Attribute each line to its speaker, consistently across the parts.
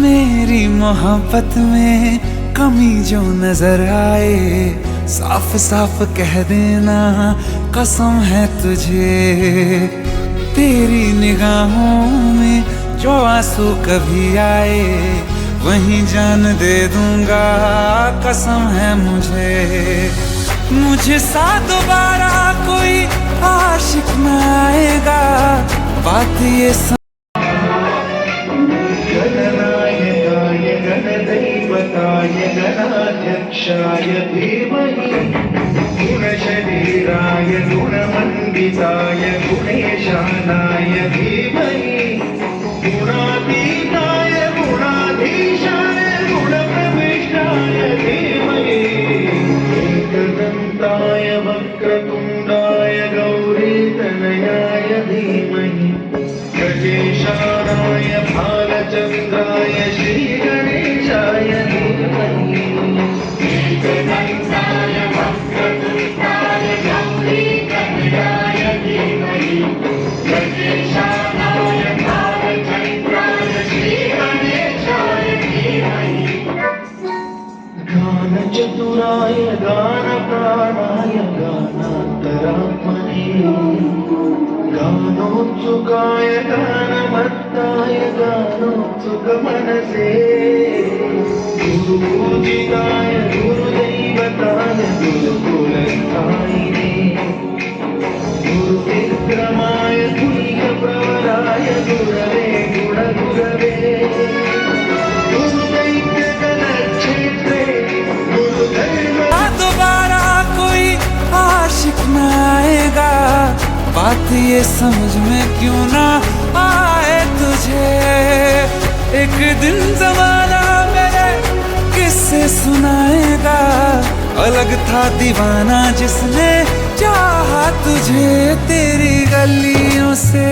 Speaker 1: मेरी मोहब्बत में कमी जो नजर आए, साफ साफ कह देना कसम है तुझे। तेरी निगाहों में जो आंसू कभी आए, वहीं जान दे दूंगा कसम है मुझे। मुझे सा दोबारा कोई आशिक न आएगा, बात ये
Speaker 2: गणदैवताय गणाध्यक्षाय धीमहि गुणशरीराय गुणमण्डिताय गुणेशानाय धीमहि गुणातीताय गुणाधीशाय गुणप्रविष्टाय धीमहि एकदन्ताय वक्रतुण्डाय गौरीतनयाय धीमहि गजेशानाय भालचन्द्राय श्रीगणेशाय धीमहि एकदन्ताय वक्रतुण्डाय गौरीतनयाय धीमहि गजेशानाय भालचन्द्राय श्रीगणेशाय धीमहि गानचतुराय गानप्राणाय गानान्तरात्मने गानोत्सुकाय गानमत्ताय गानोत्सुकमनसे गुरुपूजिताय गुरुदैवताय गुरुकुलस्थायिने गुरुविक्रमाय गुह्यप्रवराय गुरवे गुणगुरवे गुरुदैत्यगणक्षेत्रे गुरुदैव।
Speaker 1: दोबारा कोई आशिक न आएगा, बात ये समझ में क्यों ना आए तुझे। एक दिन जमाना मेरे किससे सुनाएगा, अलग था दीवाना जिसने चाहा तुझे तेरी गलियों से।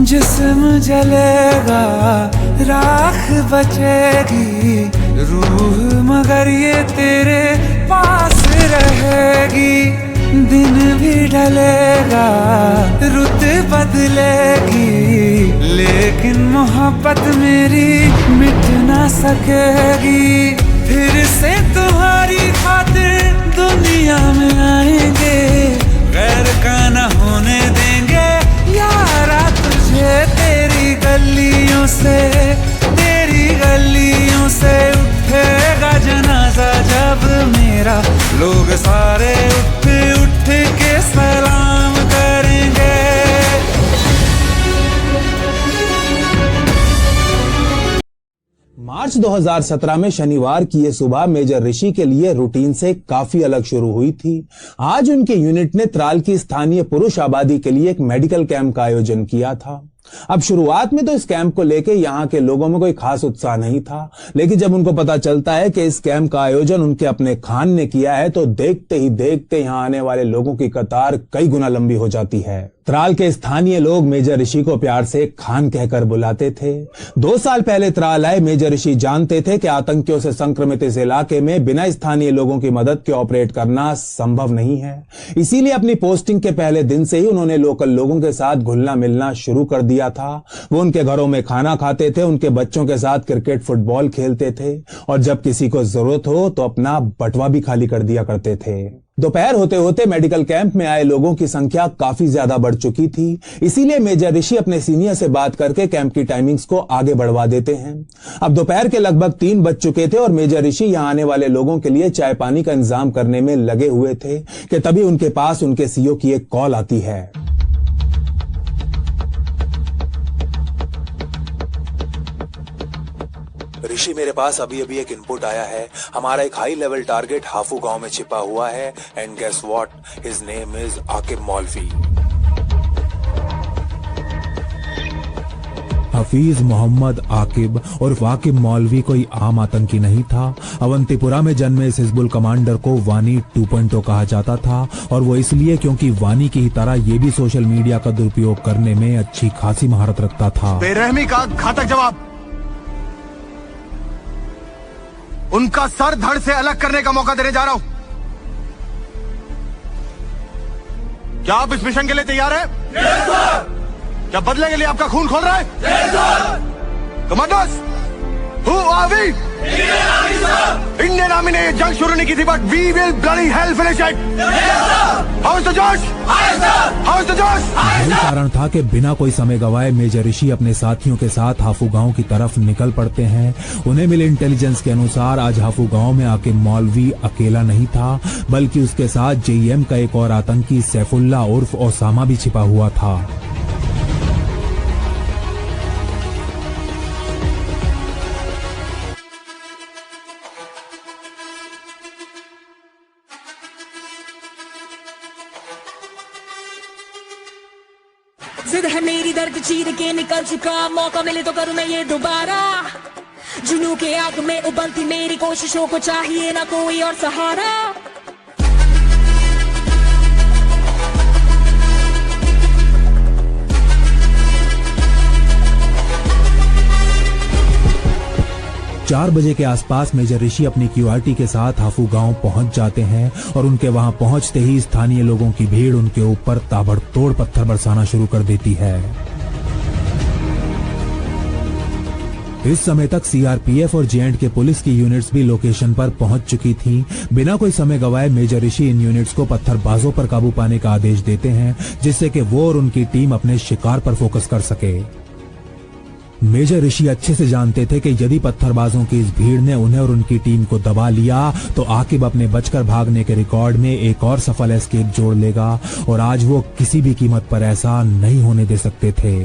Speaker 1: जिस्म जलेगा राख बचेगी, रूह मगर ये तेरे पास रहेगी। दिन भी ढलेगा रुत बदलेगी, लेकिन मोहब्बत मेरी मिट ना सकेगी। फिर से तुम्हारी खातिर दुनिया में आएंगे, गैर का न होने देंगे यारा तुझे। तेरी गलियों से उठेगा जनाजा जब मेरा, लोग सारे उठ उठ के सलाम करेंगे।
Speaker 3: मार्च 2017 में शनिवार की ये सुबह मेजर ऋषि के लिए रूटीन से काफी अलग शुरू हुई थी। आज उनके यूनिट ने त्राल की स्थानीय पुरुष आबादी के लिए एक मेडिकल कैंप का आयोजन किया था। अब शुरुआत में तो इस कैंप को लेके यहाँ के लोगों में कोई खास उत्साह नहीं था, लेकिन जब उनको पता चलता है कि इस कैंप का आयोजन उनके अपने खान ने किया है तो देखते ही देखते यहाँ आने वाले लोगों की कतार कई गुना लंबी हो जाती है। त्राल के स्थानीय लोग मेजर ऋषि को प्यार से खान कहकर बुलाते थे। 2 साल पहले त्राल आए मेजर ऋषि जानते थे कि आतंकियों से संक्रमित इस इलाके में बिना स्थानीय लोगों की मदद के ऑपरेट करना संभव नहीं है। इसीलिए अपनी पोस्टिंग के पहले दिन से ही उन्होंने लोकल लोगों के साथ घुलना मिलना शुरू कर दिया था। वो उनके घरों में खाना खाते थे, उनके बच्चों के साथ क्रिकेट फुटबॉल खेलते थे और जब किसी को जरूरत हो तो अपना बटवा भी खाली कर दिया करते थे। दोपहर होते होते मेडिकल कैंप में आए लोगों की संख्या काफी ज्यादा बढ़ चुकी थी, इसीलिए मेजर ऋषि अपने सीनियर से बात करके कैंप की टाइमिंग्स को आगे बढ़वा देते हैं। अब दोपहर के लगभग 3 बज चुके थे और मेजर ऋषि यहाँ आने वाले लोगों के लिए चाय पानी का इंतजाम करने में लगे हुए थे कि तभी उनके पास उनके सीईओ की एक कॉल आती है। ऋषि, मेरे पास अभी अभी एक इनपुट आया है। हमारा एक हाई लेवल टारगेट हाफू गांव में छिपा हुआ है and guess what, his name is Aqib Maulvi.
Speaker 4: Hafeez Mohammad Aqib और आकिब मौलवी कोई आम आतंकी नहीं था। अवंतीपुरा में जन्मे इस हिजबुल कमांडर को वानी 2.0 कहा जाता था और वो इसलिए क्योंकि वानी की ही तरह ये भी सोशल मीडिया का दुरुपयोग करने में अच्छी खासी महारत रखता था।
Speaker 5: बेरहमी का घातक जवाब, उनका सर धड़ से अलग करने का मौका देने जा रहा हूं। क्या आप इस मिशन के लिए तैयार हैं? क्या बदले के लिए आपका खून खोल रहा है? Commanders, who are we? Indian army ने ये जंग शुरू नहीं की थी, but we will bloody hell finish it. How is the josh? How is the josh?
Speaker 4: यही कारण था कि बिना कोई समय गवाए मेजर ऋषि अपने साथियों के साथ हाफू गांव की तरफ निकल पड़ते हैं। उन्हें मिले इंटेलिजेंस के अनुसार आज हाफू गांव में आकिब मौलवी अकेला नहीं था, बल्कि उसके साथ जेईएम का एक और आतंकी सैफुल्ला उर्फ ओसामा भी छिपा हुआ था।
Speaker 6: जिद है मेरी, दर्द चीर के निकल चुका, मौका मिले तो करूं मैं ये दोबारा। जुनू के आग में उबलती मेरी कोशिशों को चाहिए ना कोई और सहारा।
Speaker 4: चार बजे के आसपास मेजर ऋषि अपनी क्यूआरटी के साथ हाफू गांव पहुंच जाते हैं और उनके वहां पहुंचते ही स्थानीय लोगों की भीड़ उनके ऊपर ताबड़तोड़ पत्थर बरसाना शुरू कर देती है। इस समय तक सीआरपीएफ और जे&के पुलिस की यूनिट्स भी लोकेशन पर पहुंच चुकी थी। बिना कोई समय गवाए मेजर ऋषि इन यूनिट्स को पत्थरबाजों पर काबू पाने का आदेश देते हैं, जिससे कि वो और उनकी टीम अपने शिकार पर फोकस कर सके। मेजर ऋषि अच्छे से जानते थे कि यदि पत्थरबाजों की इस भीड़ ने उन्हें और उनकी टीम को दबा लिया तो आकिब अपने बचकर भागने के रिकॉर्ड में एक और सफल एस्केप जोड़ लेगा और आज वो किसी भी कीमत पर ऐसा नहीं होने दे सकते थे।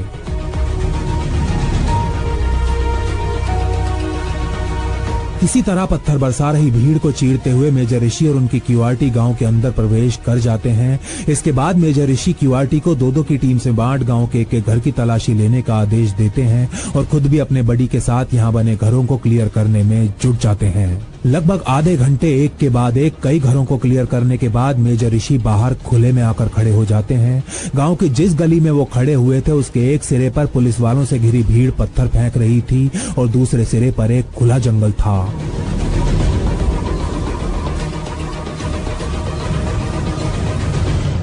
Speaker 4: इसी तरह पत्थर बरसा रही भीड़ को चीरते हुए मेजर ऋषि और उनकी क्यूआरटी गांव के अंदर प्रवेश कर जाते हैं। इसके बाद मेजर ऋषि क्यूआरटी को 2-2 की टीम से बांट गांव के एक घर की तलाशी लेने का आदेश देते हैं और खुद भी अपने बडी के साथ यहां बने घरों को क्लियर करने में जुट जाते हैं। लगभग आधे घंटे एक के बाद एक कई घरों को क्लियर करने के बाद मेजर ऋषि बाहर खुले में आकर खड़े हो जाते हैं। गांव की जिस गली में वो खड़े हुए थे उसके एक सिरे पर पुलिस वालों से घिरी भीड़ पत्थर फेंक रही थी और दूसरे सिरे पर एक खुला जंगल था।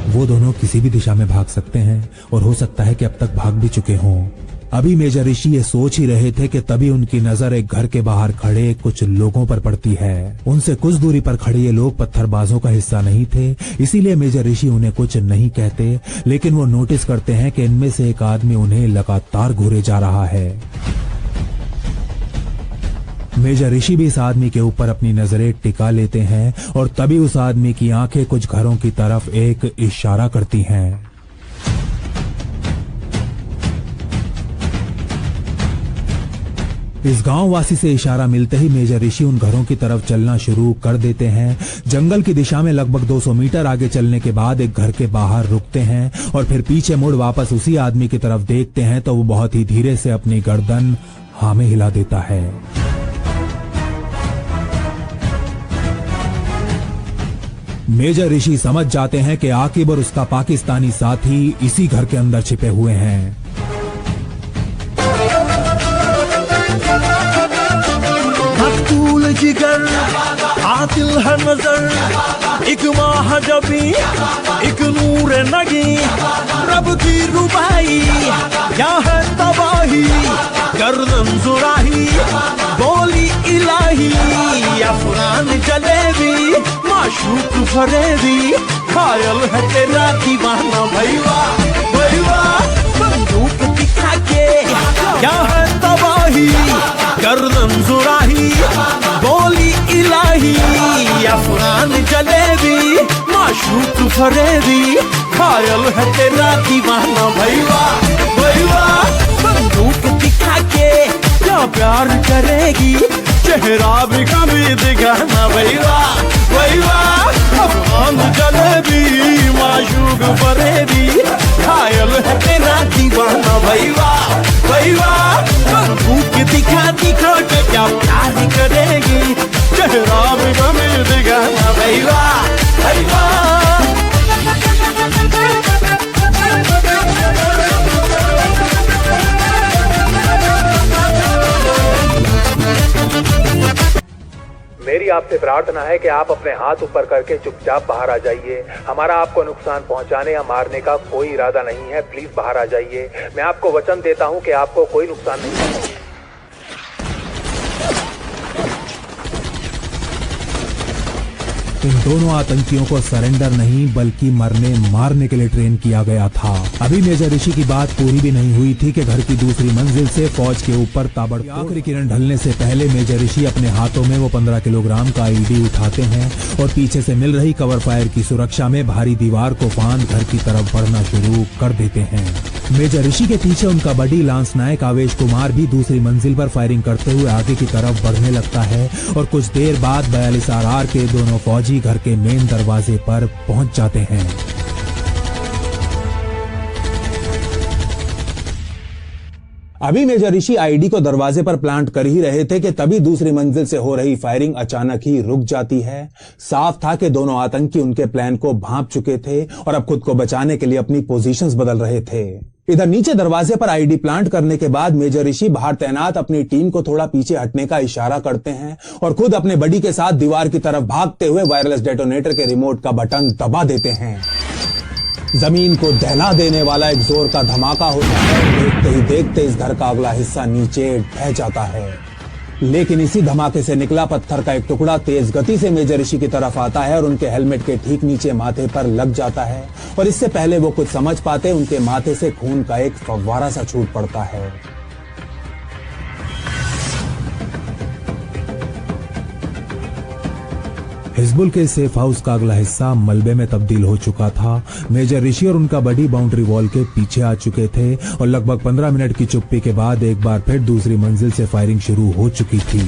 Speaker 4: वो दोनों किसी भी दिशा में भाग सकते हैं और हो सकता है कि अब तक भाग भी चुके हों। अभी मेजर ऋषि ये सोच ही रहे थे कि तभी उनकी नजर एक घर के बाहर खड़े कुछ लोगों पर पड़ती है। उनसे कुछ दूरी पर खड़े ये लोग पत्थरबाजों का हिस्सा नहीं थे, इसीलिए मेजर ऋषि उन्हें कुछ नहीं कहते, लेकिन वो नोटिस करते हैं कि इनमें से एक आदमी उन्हें लगातार घूरे जा रहा है। मेजर ऋषि भी इस आदमी के ऊपर अपनी नजरें टिका लेते हैं और तभी उस आदमी की आंखें कुछ घरों की तरफ एक इशारा करती हैं। इस गांववासी से इशारा मिलते ही मेजर ऋषि उन घरों की तरफ चलना शुरू कर देते हैं। जंगल की दिशा में लगभग 200 मीटर आगे चलने के बाद एक घर के बाहर रुकते हैं और फिर पीछे मुड़ वापस उसी आदमी की तरफ देखते हैं तो वो बहुत ही धीरे से अपनी गर्दन हाँ में हिला देता है। मेजर ऋषि समझ जाते हैं कि आकिब और उसका पाकिस्तानी साथी इसी घर के अंदर छिपे हुए हैं।
Speaker 7: मकतूल जिगर आतिल है नजर, एक महाजबी एक नूर नगी, रब की रुबाई क्या है तबाही, गर्दन जुराही बोली इलाही, अफगान जलेबी माशूक फरेबी, खायल है तेरा दीवाना भैया भैया, बंदूक दिखा के क्या है तबाही, गर्दन जुराही बोली इलाही, अफगान जलेबी माशूक फरेबी, खायल है तेरा दीवाना भैया भैया, बंदूक दिखा के क्या प्यार करेगी, चेहरा भी कभी दिखाना भैया भैया, अफगान जलेबी माशूक फरेबी, खायल है तेरा दीवाना भैया भैया, बंदूक दिखा दिखा के क्या प्यार करेगी, चेहरा भी कभी दिखाना भैया भैया।
Speaker 8: मेरी आपसे प्रार्थना है कि आप अपने हाथ ऊपर करके चुपचाप बाहर आ जाइए। हमारा आपको नुकसान पहुंचाने या मारने का कोई इरादा नहीं है। प्लीज बाहर आ जाइए। मैं आपको वचन देता हूं कि आपको कोई नुकसान नहीं होगा।
Speaker 4: इन दोनों आतंकियों को सरेंडर नहीं बल्कि मरने मारने के लिए ट्रेन किया गया था। अभी मेजर ऋषि की बात पूरी भी नहीं हुई थी कि घर की दूसरी मंजिल से फौज के ऊपर ताबड़तोड़ आखिरी किरण ढलने से पहले मेजर ऋषि अपने हाथों में वो 15 किलोग्राम का आईडी उठाते हैं और पीछे से मिल रही कवर फायर की सुरक्षा में भारी दीवार को फांद घर की तरफ बढ़ना शुरू कर देते हैं। मेजर ऋषि के पीछे उनका बड़ी लांस नायक आवेश कुमार भी दूसरी मंजिल पर फायरिंग करते हुए आगे की तरफ बढ़ने लगता है और कुछ देर बाद 42 RR के दोनों फौजी घर के मेन दरवाजे पर पहुंच जाते हैं।
Speaker 3: अभी मेजर ऋषि आईडी को दरवाजे पर प्लांट कर ही रहे थे कि तभी दूसरी मंजिल से हो रही फायरिंग अचानक ही रुक जाती है। साफ था कि दोनों आतंकी उनके प्लान को भांप चुके थे और अब खुद को बचाने के लिए अपनी पोजीशंस बदल रहे थे। इधर नीचे दरवाजे पर आईडी प्लांट करने के बाद मेजर ऋषि बाहर तैनात अपनी टीम को थोड़ा पीछे हटने का इशारा करते हैं और खुद अपने बडी के साथ दीवार की तरफ भागते हुए वायरलेस डेटोनेटर के रिमोट का बटन दबा देते हैं। जमीन को दहला देने वाला एक जोर का धमाका होता है। देखते ही देखते इस घर का अगला हिस्सा नीचे ढह जाता है, लेकिन इसी धमाके से निकला पत्थर का एक टुकड़ा तेज गति से मेजर ऋषि की तरफ आता है और उनके हेलमेट के ठीक नीचे माथे पर लग जाता है और इससे पहले वो कुछ समझ पाते उनके माथे से खून का एक फव्वारा सा छूट पड़ता है।
Speaker 4: हिजबुल के सेफ हाउस का अगला हिस्सा मलबे में तब्दील हो चुका था। मेजर ऋषि और उनका बड़ी बाउंड्री वॉल के पीछे आ चुके थे और लगभग 15 मिनट की चुप्पी के बाद एक बार फिर दूसरी मंजिल से फायरिंग शुरू हो चुकी थी।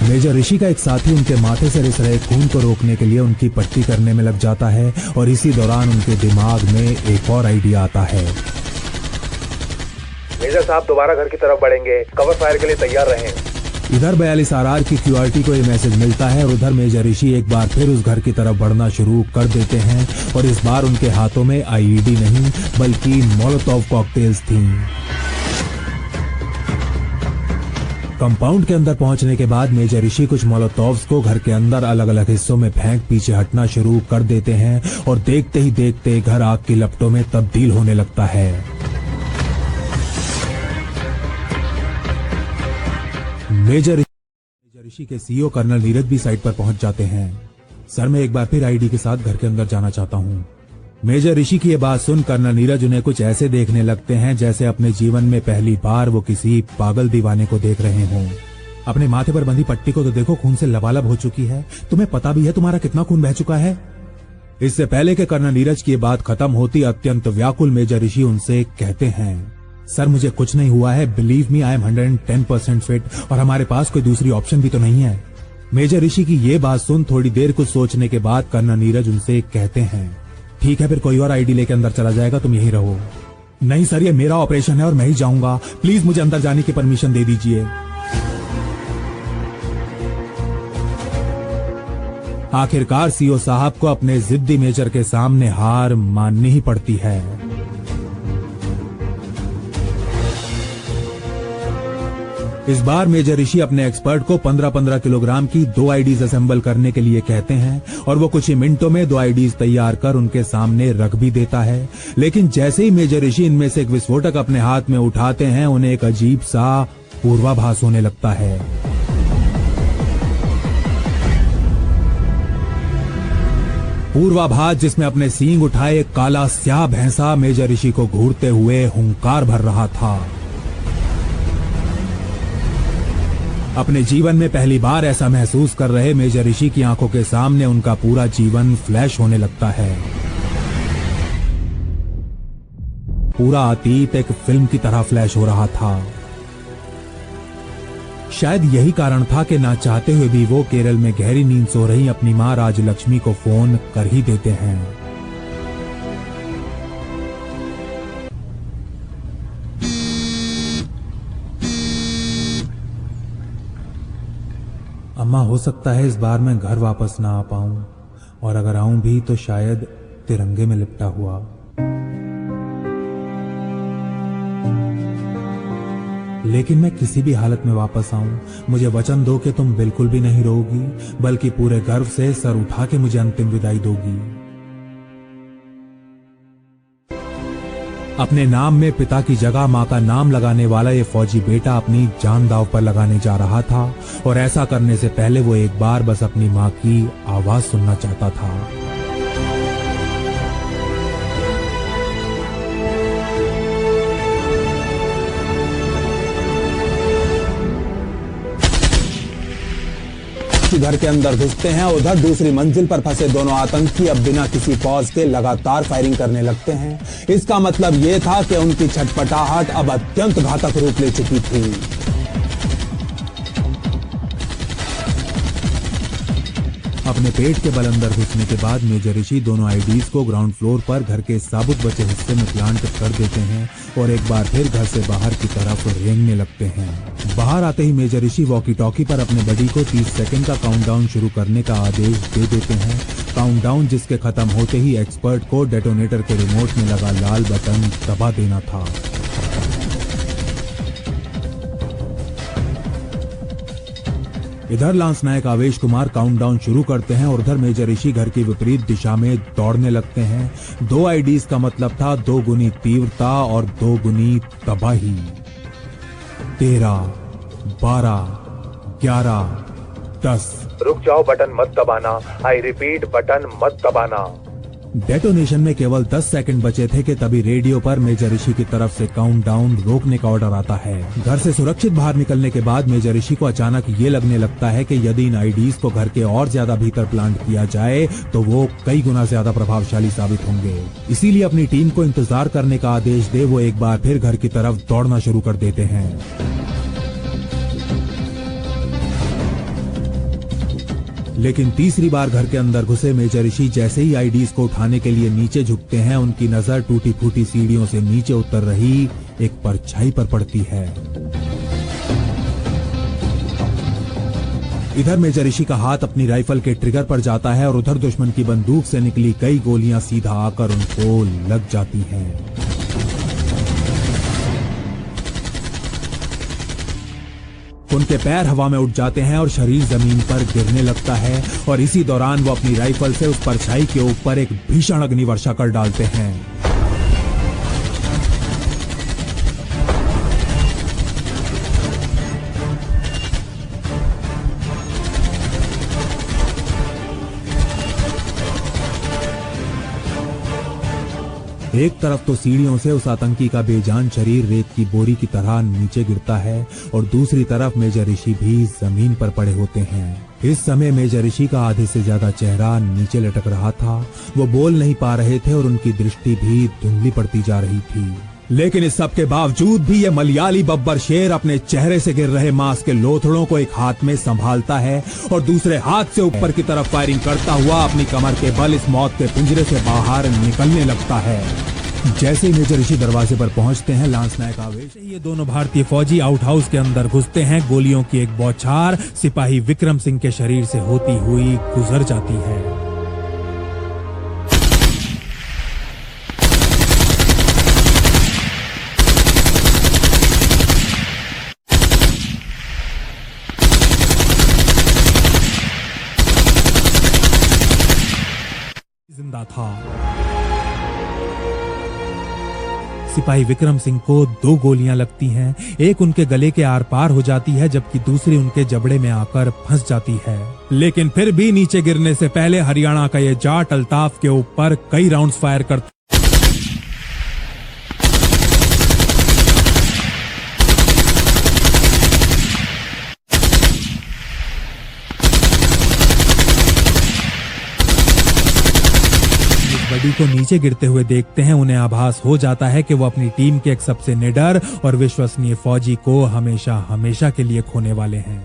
Speaker 4: मेजर ऋषि का एक साथी उनके माथे से रिस रहे खून को रोकने के लिए उनकी पट्टी करने में लग जाता है और इसी दौरान उनके दिमाग में एक और आइडिया आता है।
Speaker 8: मेजर साहब दोबारा घर की तरफ बढ़ेंगे, कवर फायर के लिए तैयार रहें।
Speaker 4: इधर 42 RR की QRT को ये मैसेज मिलता है और उधर मेजर ऋषि एक बार फिर उस घर की तरफ बढ़ना शुरू कर देते हैं और इस बार उनके हाथों में IED नहीं बल्कि मोलोटोव कॉकटेल्स थीं। कंपाउंड के अंदर पहुंचने के बाद मेजर ऋषि कुछ मोलोटोव्स को घर के अंदर अलग अलग हिस्सों में फेंक पीछे हटना शुरू कर देते हैं और देखते ही देखते घर आग की लपटों में तब्दील होने लगता है। मेजर ऋषि के CEO कर्नल नीरज भी साइट पर पहुंच जाते हैं। सर, मैं एक बार फिर आईडी के साथ घर के अंदर जाना चाहता हूं। मेजर ऋषि की ये बात सुन कर्नल नीरज उन्हें कुछ ऐसे देखने लगते हैं जैसे अपने जीवन में पहली बार वो किसी पागल दीवाने को देख रहे हों। अपने माथे पर बंधी पट्टी को तो देखो, खून से लबालब हो चुकी है। तुम्हें पता भी है तुम्हारा कितना खून बह चुका है? इससे पहले कि कर्नल नीरज की बात खत्म होती, अत्यंत व्याकुल मेजर ऋषि उनसे कहते हैं, सर मुझे कुछ नहीं हुआ है, believe me I am 110% fit और हमारे पास कोई दूसरी ऑप्शन भी तो नहीं है। मेजर ऋषि की ये बात सुन थोड़ी देर कुछ सोचने के बाद कर्नल नीरज उनसे कहते हैं, ठीक है फिर कोई और आईडी लेके अंदर चला जाएगा, तुम यहीं रहो। नहीं सर, ये मेरा ऑपरेशन है और मैं ही जाऊंगा, प्लीज मुझे अंदर जाने की परमिशन दे दीजिए। आखिरकार सीओ साहब को अपने जिद्दी मेजर के सामने हार माननी ही पड़ती है। इस बार मेजर ऋषि अपने एक्सपर्ट को 15-15 किलोग्राम की 2 आईडीज असेंबल करने के लिए कहते हैं और वो कुछ ही मिनटों में 2 आईडीज तैयार कर उनके सामने रख भी देता है। लेकिन जैसे ही मेजर ऋषि इनमें से एक विस्फोटक अपने हाथ में उठाते हैं, उन्हें एक अजीब सा पूर्वाभास होने लगता है। पूर्वाभास जिसमें अपने सींग उठाए एक काला स्याह भैंसा मेजर ऋषि को घूरते हुए हुंकार भर रहा था। अपने जीवन में पहली बार ऐसा महसूस कर रहे मेजर ऋषि की आंखों के सामने उनका पूरा जीवन फ्लैश होने लगता है। पूरा अतीत एक फिल्म की तरह फ्लैश हो रहा था। शायद यही कारण था कि ना चाहते हुए भी वो केरल में गहरी नींद सो रही अपनी मां राजलक्ष्मी को फोन कर ही देते हैं। अम्मा, हो सकता है इस बार मैं घर वापस ना आ पाऊं और अगर आऊं भी तो शायद तिरंगे में लिपटा हुआ। लेकिन मैं किसी भी हालत में वापस आऊं, मुझे वचन दो कि तुम बिल्कुल भी नहीं रोगी, बल्कि पूरे गर्व से सर उठा के मुझे अंतिम विदाई दोगी। अपने नाम में पिता की जगह मां का नाम लगाने वाला ये फौजी बेटा अपनी जान दांव पर लगाने जा रहा था और ऐसा करने से पहले वो एक बार बस अपनी मां की आवाज सुनना चाहता था।
Speaker 3: घर के अंदर घुसते हैं। उधर दूसरी मंजिल पर फंसे दोनों आतंकी अब बिना किसी पॉज के लगातार फायरिंग करने लगते हैं। इसका मतलब यह था कि उनकी छटपटाहट अब अत्यंत घातक रूप ले चुकी थी।
Speaker 4: अपने पेट के बल अंदर घुसने के बाद मेजर ऋषि दोनों आईडीज को ग्राउंड फ्लोर पर घर के साबुत बचे हिस्से में प्लांट कर देते हैं और एक बार फिर घर से बाहर की तरफ रेंगने लगते हैं। बाहर आते ही मेजर ऋषि वॉकी टॉकी पर अपने बडी को 30 सेकंड का काउंटडाउन शुरू करने का आदेश दे देते हैं। काउंटडाउन जिसके खत्म होते ही एक्सपर्ट को डेटोनेटर के रिमोट में लगा लाल बटन दबा देना था। इधर लांस नायक आवेश कुमार काउंटडाउन शुरू करते हैं और उधर मेजर ऋषि घर की विपरीत दिशा में दौड़ने लगते हैं। 2 आईडीज का मतलब था 2 गुनी तीव्रता और 2 गुनी तबाही। 13, 12, 11, 10।
Speaker 8: रुक जाओ, बटन मत दबाना। आई रिपीट, बटन मत दबाना।
Speaker 4: डेटोनेशन में केवल 10 सेकंड बचे थे कि तभी रेडियो पर मेजर ऋषि की तरफ से काउंटडाउन रोकने का ऑर्डर आता है। घर से सुरक्षित बाहर निकलने के बाद मेजर ऋषि को अचानक ये लगने लगता है कि यदि इन आईडीज को घर के और ज्यादा भीतर प्लांट किया जाए तो वो कई गुना ज्यादा प्रभावशाली साबित होंगे। इसीलिए अपनी टीम को इंतजार करने का आदेश दे वो एक बार फिर घर की तरफ दौड़ना शुरू कर देते हैं। लेकिन तीसरी बार घर के अंदर घुसे मेजर ऋषि जैसे ही आईडीज को उठाने के लिए नीचे झुकते हैं, उनकी नजर टूटी फूटी सीढ़ियों से नीचे उतर रही एक परछाई पर पड़ती है। इधर मेजर ऋषि का हाथ अपनी राइफल के ट्रिगर पर जाता है और उधर दुश्मन की बंदूक से निकली कई गोलियां सीधा आकर उनको लग जाती हैं। उनके पैर हवा में उठ जाते हैं और शरीर जमीन पर गिरने लगता है और इसी दौरान वो अपनी राइफल से उस परछाई के ऊपर एक भीषण अग्निवर्षा कर डालते हैं। एक तरफ तो सीढ़ियों से उस आतंकी का बेजान शरीर रेत की बोरी की तरह नीचे गिरता है और दूसरी तरफ मेजर ऋषि भी जमीन पर पड़े होते हैं। इस समय मेजर ऋषि का आधे से ज्यादा चेहरा नीचे लटक रहा था। वो बोल नहीं पा रहे थे और उनकी दृष्टि भी धुंधली पड़ती जा रही थी। लेकिन इस सब के बावजूद भी ये मलयाली बब्बर शेर अपने चेहरे से गिर रहे मांस के लोथड़ों को एक हाथ में संभालता है और दूसरे हाथ से ऊपर की तरफ फायरिंग करता हुआ अपनी कमर के बल इस मौत के पिंजरे से बाहर निकलने लगता है। जैसे ही मेजर ऋषि दरवाजे पर पहुंचते हैं, लांस नायक आवेश ये दोनों भारतीय फौजी आउट हाउस के अंदर घुसते हैं। गोलियों की एक बौछार सिपाही विक्रम सिंह के शरीर से होती हुई गुजर जाती है। जिंदा था। सिपाही विक्रम सिंह को 2 गोलियां लगती हैं। एक उनके गले के आर पार हो जाती है जबकि दूसरी उनके जबड़े में आकर फंस जाती है। लेकिन फिर भी नीचे गिरने से पहले हरियाणा का ये जाट अल्ताफ के ऊपर कई राउंड्स फायर करता बडी को नीचे गिरते हुए देखते हैं। उन्हें आभास हो जाता है कि वो अपनी टीम के एक सबसे निडर और विश्वसनीय फौजी को हमेशा हमेशा के लिए खोने वाले हैं।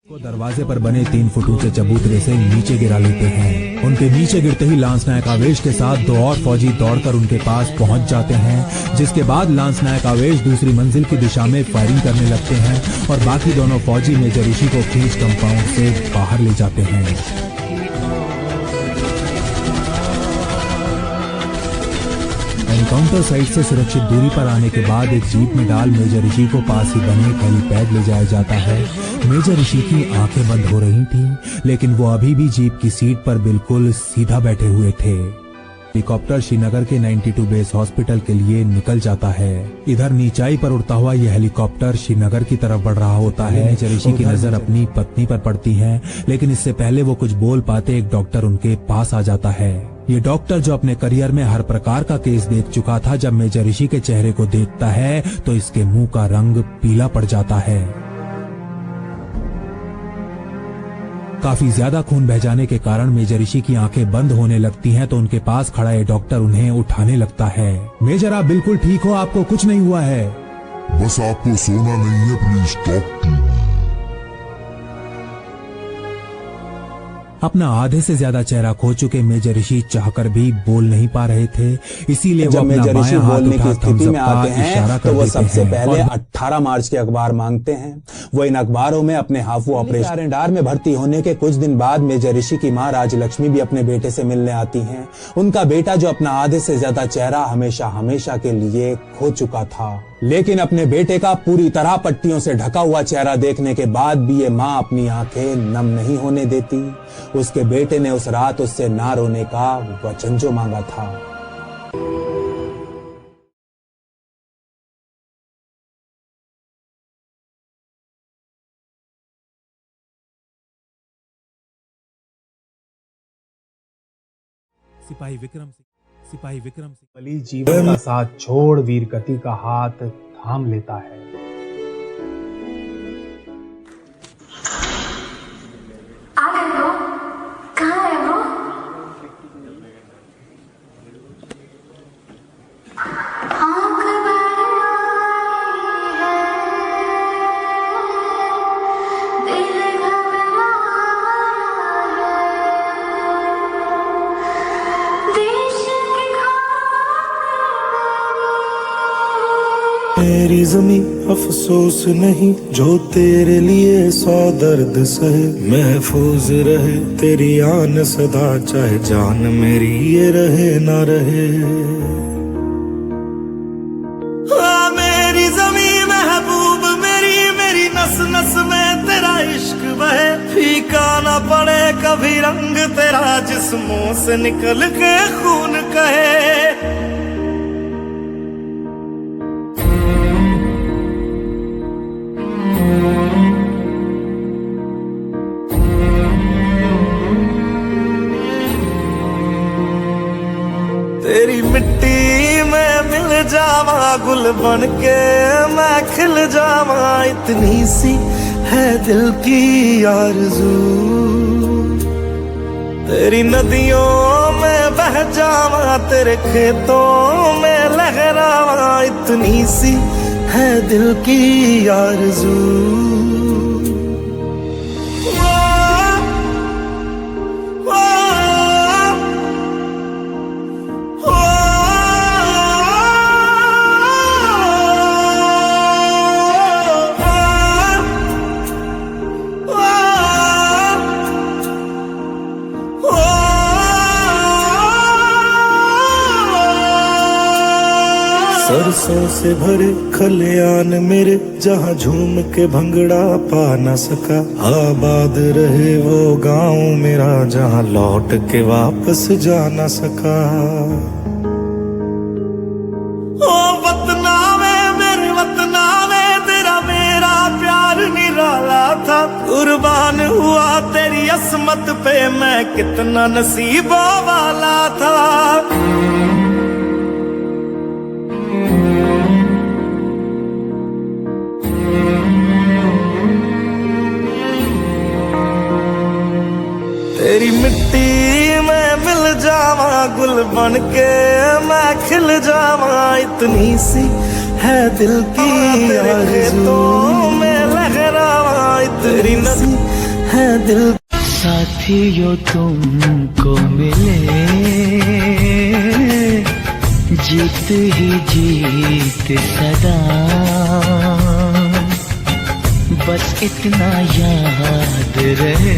Speaker 4: को दरवाजे पर बने 3 फुट ऊंचे चबूतरे से नीचे गिरा लेते हैं। उनके नीचे गिरते ही लांस नायक आवेश के साथ 2 और फौजी दौड़कर उनके पास पहुंच जाते हैं, जिसके बाद लांस नायक आवेश दूसरी मंजिल की दिशा में फायरिंग करने लगते हैं और बाकी दोनों फौजी मेजर ऋषि को खींच कंपाउंड से बाहर ले जाते हैं। एनकाउंटर साइट से सुरक्षित दूरी पर आने के बाद एक जीप में डाल मेजर ऋषि को पास ही बने एक हेलीपैड ले जाया जाता है। मेजर ऋषि की आंखें बंद हो रही थीं, लेकिन वो अभी भी जीप की सीट पर बिल्कुल सीधा बैठे हुए थे। हेलीकॉप्टर श्रीनगर के 92 बेस हॉस्पिटल के लिए निकल जाता है। इधर नीचाई पर उड़ता हुआ यह हेलीकॉप्टर श्रीनगर की तरफ बढ़ रहा होता है। मेजर ऋषि की नजर अपनी पत्नी पर पड़ती है, लेकिन इससे पहले वो कुछ बोल पाते एक डॉक्टर उनके पास आ जाता है। ये डॉक्टर जो अपने करियर में हर प्रकार का केस देख चुका था, जब मेजर ऋषि के चेहरे को देखता है तो इसके मुंह का रंग पीला पड़ जाता है। काफी ज्यादा खून बह जाने के कारण मेजर ऋषि की आंखें बंद होने लगती हैं, तो उनके पास खड़ा ये डॉक्टर उन्हें उठाने लगता है। मेजर, आप बिल्कुल ठीक हो, आपको कुछ नहीं हुआ है।
Speaker 9: बस आपको सोना नहीं है, प्लीज टॉक।
Speaker 4: अपना आधे से ज्यादा चेहरा खो चुके मेजर ऋषि चाहकर भी बोल नहीं पा रहे थे, इसीलिए
Speaker 3: जब मेजर ऋषि बोलने की स्थिति में आते
Speaker 4: हैं
Speaker 3: तो वो सबसे पहले 18 मार्च के अखबार मांगते हैं। वो इन अखबारों में अपने हाफू ऑपरेशन R&R में भर्ती होने के कुछ दिन बाद मेजर ऋषि की मां राजलक्ष्मी भी अपने बेटे से मिलने आती हैं। उनका बेटा जो अपना आधे से ज्यादा चेहरा हमेशा हमेशा के लिए खो चुका था, लेकिन अपने बेटे का पूरी तरह पट्टियों से ढका हुआ चेहरा देखने के बाद भी ये मां अपनी आंखें नम नहीं होने देती। उसके बेटे ने उस रात उससे ना रोने का वचन जो मांगा था।
Speaker 4: सिपाही विक्रम सिंह बली जीवन का साथ छोड़ वीर गति का हाथ थाम लेता है।
Speaker 10: आ गए हो? कहाँ है वो? आँख भर आई है, दिल घबराया है, देश की
Speaker 2: मेरी ज़मीं अफसोस नहीं, जो तेरे लिए 100 दर्द सहे। महफूज रहे तेरी आन सदा, चाहे जान मेरी ये रहे ना रहे। मेरी ज़मीं महबूब मेरी, मेरी नस नस में तेरा इश्क बहे। फीका ना पड़े कभी रंग तेरा, जिस्मों से निकल के खून कहे। तेरी मिट्टी में मिल जावा, गुल बन के मैं खिल जावा। इतनी सी है दिल की आरज़ू, तेरी नदियों में बह जावा तेरे खेतों में लहरावा, इतनी सी है दिल की आरज़ू। सरसों से भरे खलियान मेरे, जहाँ झूम के भंगड़ा पा न सका। आबाद रहे वो गांव मेरा, जहाँ लौट के वापस जा न सका। ओ वतना में मेरे वतना में तेरा मेरा प्यार निराला था। कुर्बान हुआ तेरी असमत पे मैं, कितना नसीबों वाला था। तेरी मिट्टी में मिल जावा, गुल बन के मैं खिल जावा, इतनी सी है दिल की आरज़ू। में लहरावा, इतनी सी है दिल।
Speaker 11: साथियों तुमको मिले जीत ही जीत सदा, बस इतना याद रहे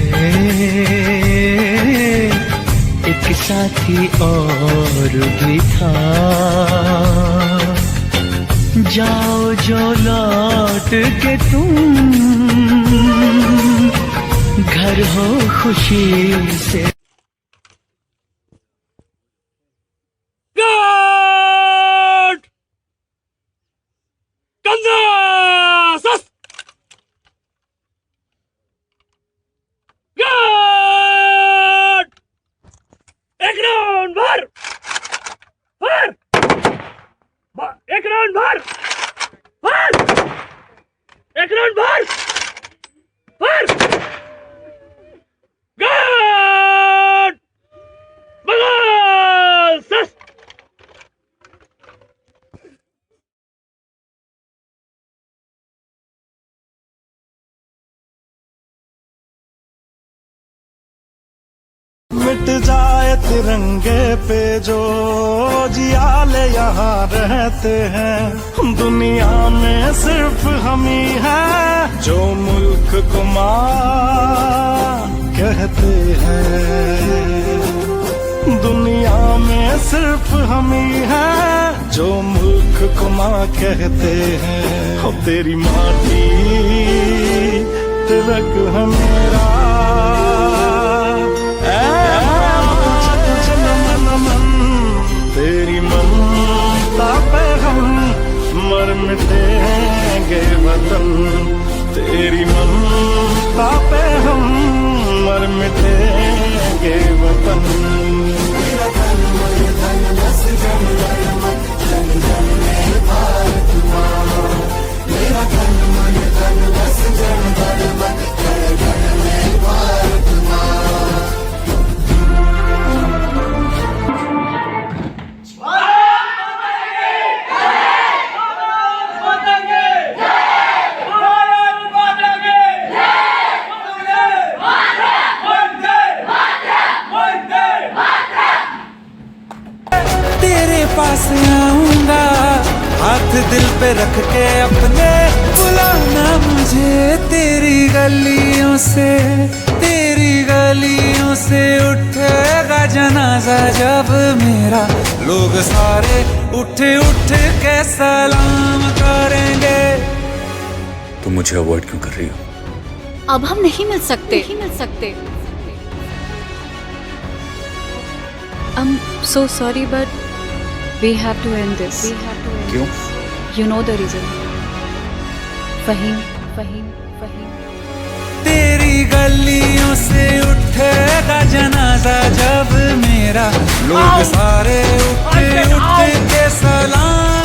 Speaker 11: एक साथी और भी था। जाओ जो लौट के तुम घर हो खुशी से।
Speaker 2: मिट जाए तिरंगे पे जो जियाले यहाँ रहते हैं। दुनिया में सिर्फ हम ही हैं जो मुल्क को माँ कहते हैं। दुनिया में सिर्फ हम ही हैं जो मुल्क को माँ कहते हैं। हो तेरी माटी तिलक है मेरा, तेरी ममता पे हम मर मिटेंगे वतन। तेरी ममता पे हम मर मिटेंगे वतन। मेरा धन मेरे धन बस जन मत जन जन मेरे भारत माँ। मेरा धन मेरे धन बस जन मत जन जन मेरे भारत माँ।
Speaker 1: पास आऊंगा हाथ दिल पे रख के अपने, बुलाना मुझे तेरी गलियों से उठेगा जनाजा जब मेरा। लोग सारे उठ उठ के सलाम करेंगे।
Speaker 12: तुम मुझे अवॉइड क्यों कर रही हो?
Speaker 13: अब हम नहीं मिल सकते। I'm so sorry but we have to end this.
Speaker 12: क्यों?
Speaker 13: You know the reason. Faheem.
Speaker 1: तेरी गलियों से उठेगा जनाजा जब मेरा। लोग सारे उठ उठ के सलाम